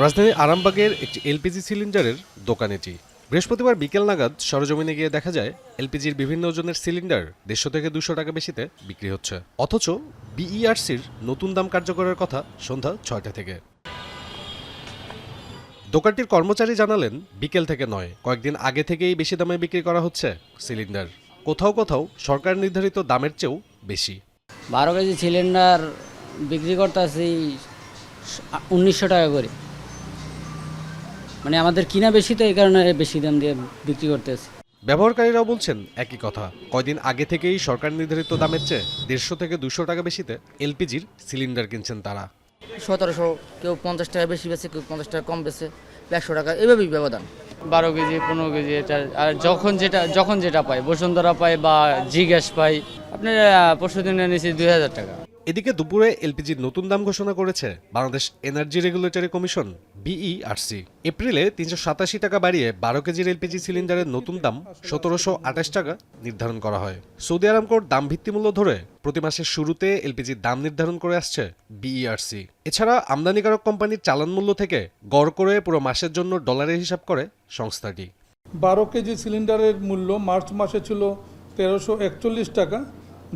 রাজধানীর আরামবাগের একটি এলপিজি সিলিন্ডারের দোকান এটি। বৃহস্পতিবার বিকেল নাগাদ সরেজমিনে গিয়ে দেখা যায় এলপিজির বিভিন্ন ওজনের সিলিন্ডার 150 থেকে 200 টাকা বেশিতে বিক্রি হচ্ছে। অথচ বিইআরসির নতুন দাম কার্যকরের কথা সন্ধ্যা 6টা থেকে। দোকানটির কর্মচারী জানালেন, বিকেল থেকে নয়, কয়েকদিন আগে থেকেই বেশি দামে বিক্রি করা হচ্ছে সিলিন্ডার। কোথাও কোথাও সরকার নির্ধারিত দামের চেয়েও বেশি। 12 কেজি সিলিন্ডার বিক্রি করতেছি 1900 টাকা করে। মানে আমাদের কিনা বেশি, তো এই কারণে বেশি দাম দিয়ে বিক্রি করতেছি। ব্যবহারকারীরাও বলছেন একই কথা। কয়দিন আগে থেকেই সরকার নির্ধারিত দামের চেয়ে 150 থেকে 200 টাকা বেশিতে এলপিজির সিলিন্ডার কিনছেন তারা। 1700, কেউ 50 টাকা বেশি বেছে, কেউ 50 টাকা কম বেছে, 100 টাকা এভাবেই ব্যবধান। 12 কেজি 15 কেজি এটা, আর যখন যেটা পাই, বসুন্ধরা পাই বা জি গ্যাস পাই। আপনার পরশু দিনে নিয়েছি 2000 টাকা। এদিকে দুপুরে এলপিজির নতুন দাম ঘোষণা করেছে Bangladesh energy regulatory commission BERC. এপ্রিলে 387 টাকা বাড়িয়ে 12 কেজির এলপিজি সিলিন্ডারের নতুন দাম 1728 টাকা নির্ধারণ করা হয়। সৌদি আরামকোর দাম ভিত্তিমূল্য ধরে প্রতি মাসের শুরুতে এলপিজির দাম নির্ধারণ করে আসছে বিইআরসি। এছাড়া আমদানিকারক কোম্পানির চালান মূল্য থেকে গড় করে পুরো মাসের জন্য ডলারের হিসাব করে সংস্থাটি। 12 কেজি সিলিন্ডারের মূল্য মার্চ মাসে ছিল 1341 টাকা,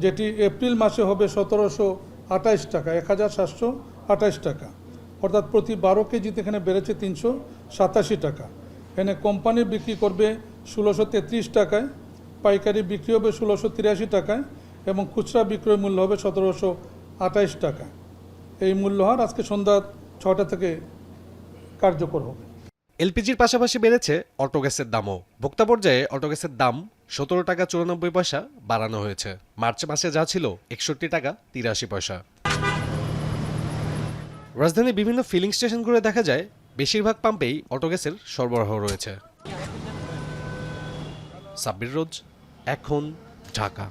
যেটি এপ্রিল মাসে হবে 1728 টাকা, 1728 টাকা। অর্থাৎ প্রতি 12 কেজিতে এখানে বেড়েছে 387 টাকা। এখানে কোম্পানি বিক্রি করবে 1633 টাকায়, পাইকারি বিক্রি হবে 1683 টাকায় এবং খুচরা বিক্রয় মূল্য হবে 1728 টাকা। এই মূল্যহার আজকে সন্ধ্যা 6টা থেকে কার্যকর হবে। এলপিজির পাশাপাশি বেড়েছে অটোগ্যাসের দামও। ভোক্তা পর্যায়ে অটোগ্যাসের দাম 17 টাকা 94 পয়সা বাড়ানো হয়েছে। মার্চ মাসে যা ছিল 61 টাকা 83 পয়সা। রাজধানীর বিভিন্ন ফিলিং স্টেশন ঘুরে দেখা যায় বেশিরভাগ পাম্পেই অটোগ্যাসের সরবরাহ রয়েছে। সাব্বির রোজ, এখন, ঢাকা।